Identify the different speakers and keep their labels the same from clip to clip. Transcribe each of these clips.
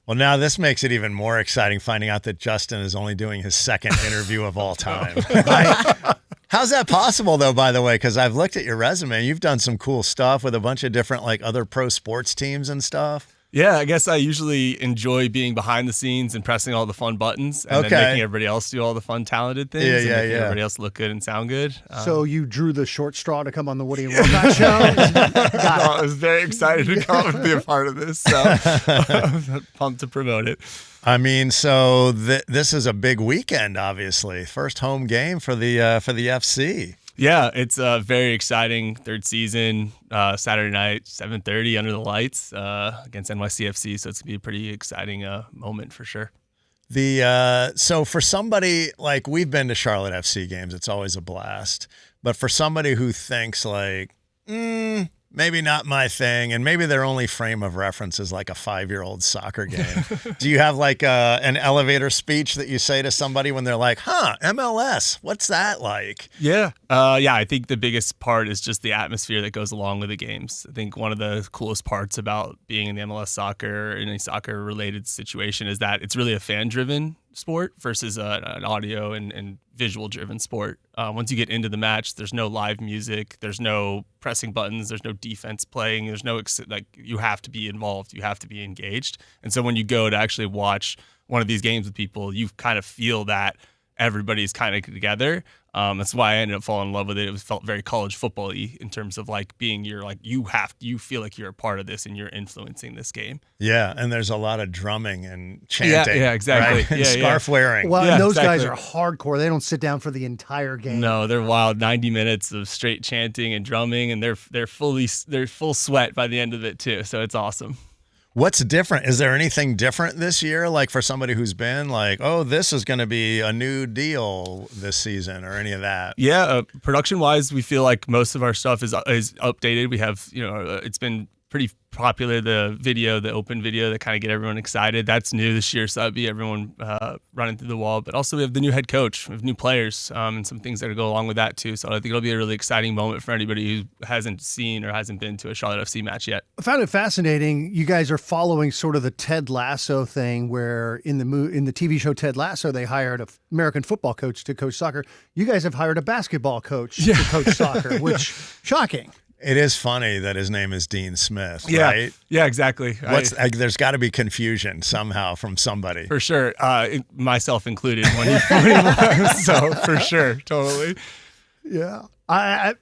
Speaker 1: Well, now this makes it even more exciting finding out that Justin is only doing his second interview of all time. How's that possible, though, by the way? Because I've looked at your resume. You've done some cool stuff with a bunch of different like other pro sports teams and stuff.
Speaker 2: Yeah, I guess I usually enjoy being behind the scenes and pressing all the fun buttons and then making everybody else do all the fun, talented things and making everybody else look good and sound good.
Speaker 3: So you drew the short straw to come on the Woody and Wilcox show?
Speaker 2: I was very excited to come and be a part of this, so I'm pumped to promote it.
Speaker 1: I mean, so this is a big weekend, obviously. First home game for the FC.
Speaker 2: Yeah, it's a very exciting third season, Saturday night, 7:30 under the lights against NYCFC. So it's going to be a pretty exciting moment for sure.
Speaker 1: So for somebody like we've been to Charlotte FC games, it's always a blast. But for somebody who thinks like, maybe not my thing, and maybe their only frame of reference is like a 5-year-old soccer game. Do you have like an elevator speech that you say to somebody when they're like, MLS, what's that like?
Speaker 2: Yeah. I think the biggest part is just the atmosphere that goes along with the games. I think one of the coolest parts about being in the MLS soccer, in a soccer-related situation, is that it's really a fan-driven sport versus an audio and visual-driven sport. Once you get into the match, there's no live music, there's no pressing buttons, there's no defense playing, there's no you have to be involved, you have to be engaged. And so when you go to actually watch one of these games with people, you kind of feel that everybody's kind of together. That's why I ended up falling in love with it. It felt very college football-y in terms of like being you feel like you're a part of this and you're influencing this game.
Speaker 1: Yeah, and there's a lot of drumming and chanting.
Speaker 2: Yeah, exactly.
Speaker 1: Right? And scarf wearing.
Speaker 3: Well, and those guys are hardcore. They don't sit down for the entire game.
Speaker 2: No, they're wild. 90 minutes of straight chanting and drumming, and they're full sweat by the end of it too. So it's awesome.
Speaker 1: What's different? Is there anything different this year? Like for somebody who's been like, oh, this is going to be a new deal this season or any of that?
Speaker 2: Yeah. Production wise, we feel like most of our stuff is updated. We have, it's been pretty popular, the open video that kind of get everyone excited. That's new this year, so that'd be everyone running through the wall. But also we have the new head coach, we have new players, and some things that go along with that too. So I think it'll be a really exciting moment for anybody who hasn't seen or hasn't been to a Charlotte FC match yet.
Speaker 3: I found it fascinating. You guys are following sort of the Ted Lasso thing, where in the TV show Ted Lasso, they hired an American football coach to coach soccer. You guys have hired a basketball coach to coach soccer, which shocking.
Speaker 1: It is funny that his name is Dean Smith,
Speaker 2: yeah.
Speaker 1: right?
Speaker 2: Yeah, exactly.
Speaker 1: There's got to be confusion somehow from somebody.
Speaker 2: For sure. Myself included when he was, so for sure, totally.
Speaker 3: Yeah. I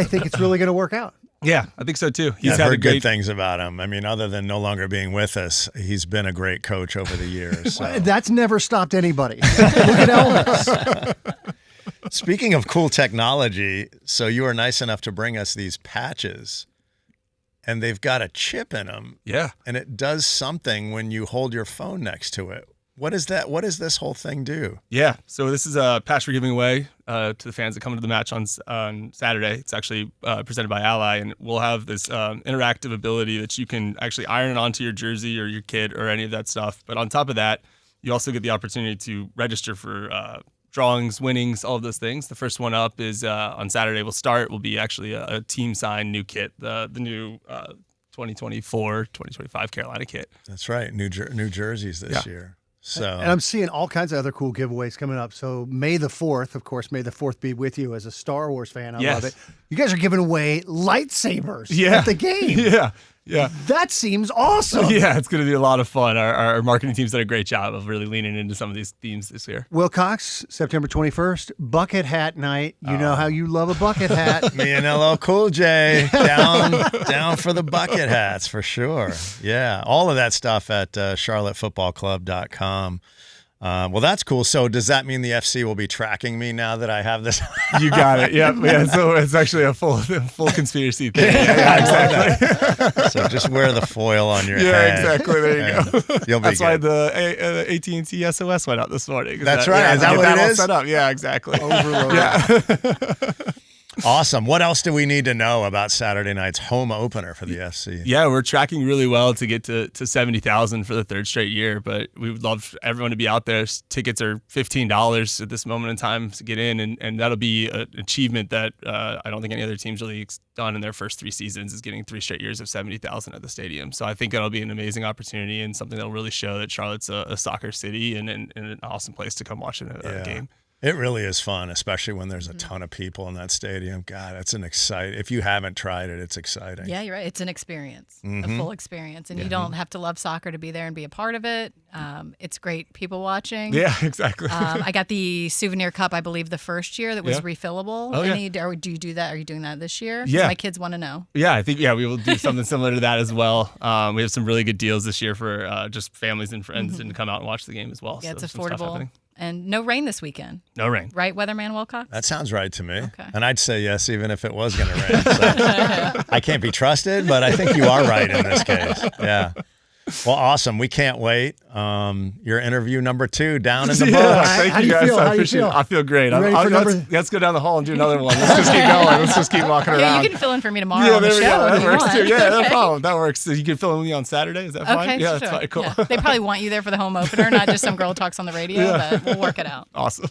Speaker 3: think it's really going to work out.
Speaker 2: Yeah, I think so too.
Speaker 1: I've heard good things about him. I mean, other than no longer being with us, he's been a great coach over the years. So.
Speaker 3: That's never stopped anybody. Look at Elvis.
Speaker 1: Speaking of cool technology, so you were nice enough to bring us these patches, and they've got a chip in them.
Speaker 2: Yeah.
Speaker 1: And it does something when you hold your phone next to it. What is that? What does this whole thing do?
Speaker 2: Yeah. So this is a patch we're giving away to the fans that come to the match on Saturday. It's actually presented by Ally, and we'll have this interactive ability that you can actually iron it onto your jersey or your kit or any of that stuff. But on top of that, you also get the opportunity to register for drawings, winnings, all of those things. The first one up is on Saturday. Will be actually a team signed new kit, the new 2024-2025 Carolina kit.
Speaker 1: That's right, new jerseys this year. So,
Speaker 3: and I'm seeing all kinds of other cool giveaways coming up. So May the 4th, of course, May the 4th be with you as a Star Wars fan. I love it. You guys are giving away lightsabers at the game.
Speaker 2: Yeah.
Speaker 3: That seems awesome.
Speaker 2: Yeah, it's going to be a lot of fun. Our marketing team's done a great job of really leaning into some of these themes this year.
Speaker 3: Wilcox, September 21st, bucket hat night. You know how you love a bucket hat.
Speaker 1: Me and LL Cool J down for the bucket hats for sure. Yeah, all of that stuff at charlottefootballclub.com. Well, that's cool. So does that mean the FC will be tracking me now that I have this?
Speaker 2: You got it. Yep. Yeah. So it's actually a full conspiracy thing. Yeah, exactly.
Speaker 1: So just wear the foil on your head.
Speaker 2: Yeah, exactly. There you go.
Speaker 1: You'll be
Speaker 2: That's why
Speaker 1: good.
Speaker 2: the AT&T SOS went out this morning.
Speaker 1: That's right. Is that what it
Speaker 2: all
Speaker 1: is?
Speaker 2: set up. Yeah, exactly.
Speaker 3: Overload.
Speaker 2: Yeah.
Speaker 1: Awesome. What else do we need to know about Saturday night's home opener for the FC?
Speaker 2: Yeah, we're tracking really well to get to 70,000 for the third straight year, but we would love everyone to be out there. Tickets are $15 at this moment in time to get in, and that'll be an achievement that I don't think any other team's really done in their first 3 seasons, is getting 3 straight years of 70,000 at the stadium. So I think that'll be an amazing opportunity and something that'll really show that Charlotte's a soccer city and an awesome place to come watch a game.
Speaker 1: It really is fun, especially when there's a ton of people in that stadium. God, that's an exciting. If you haven't tried it, it's exciting.
Speaker 4: Yeah, you're right. It's an experience, a full experience, and you don't have to love soccer to be there and be a part of it. It's great people watching.
Speaker 2: Yeah, exactly.
Speaker 4: I got the souvenir cup, I believe, the first year that was refillable.
Speaker 2: Oh, yeah.
Speaker 4: Do you do that? Are you doing that this year?
Speaker 2: Yeah.
Speaker 4: My kids want to know.
Speaker 2: Yeah, I think we will do something similar to that as well. We have some really good deals this year for just families and friends and to come out and watch the game as well.
Speaker 4: Yeah,
Speaker 2: so
Speaker 4: it's affordable. And no rain this weekend.
Speaker 2: No rain.
Speaker 4: Right, Weatherman Wilcox?
Speaker 1: That sounds right to me.
Speaker 4: Okay.
Speaker 1: And I'd say yes, even if it was going to rain. So I can't be trusted, but I think you are right in this case. Yeah. Well, awesome. We can't wait. Your interview number 2 down in the books.
Speaker 2: Thank
Speaker 3: How do
Speaker 2: you
Speaker 3: you
Speaker 2: guys.
Speaker 3: feel?
Speaker 2: I
Speaker 3: How do you
Speaker 2: appreciate
Speaker 3: feel?
Speaker 2: it. I feel great.
Speaker 3: You ready for
Speaker 2: Let's go down the hall and do another one. Let's just keep going. Let's just keep walking
Speaker 4: Yeah,
Speaker 2: around.
Speaker 4: you can fill in for me tomorrow on the
Speaker 2: there we
Speaker 4: show.
Speaker 2: go.
Speaker 4: if
Speaker 2: That
Speaker 4: you
Speaker 2: works
Speaker 4: want.
Speaker 2: too. Yeah, no
Speaker 4: Okay.
Speaker 2: problem. That works. So you can fill in with me on Saturday. Is that fine?
Speaker 4: Okay,
Speaker 2: Yeah,
Speaker 4: sure.
Speaker 2: that's fine. Cool.
Speaker 4: Yeah. They probably want you there for the home opener, not just some girl talks on the radio, but we'll work it out.
Speaker 2: Awesome.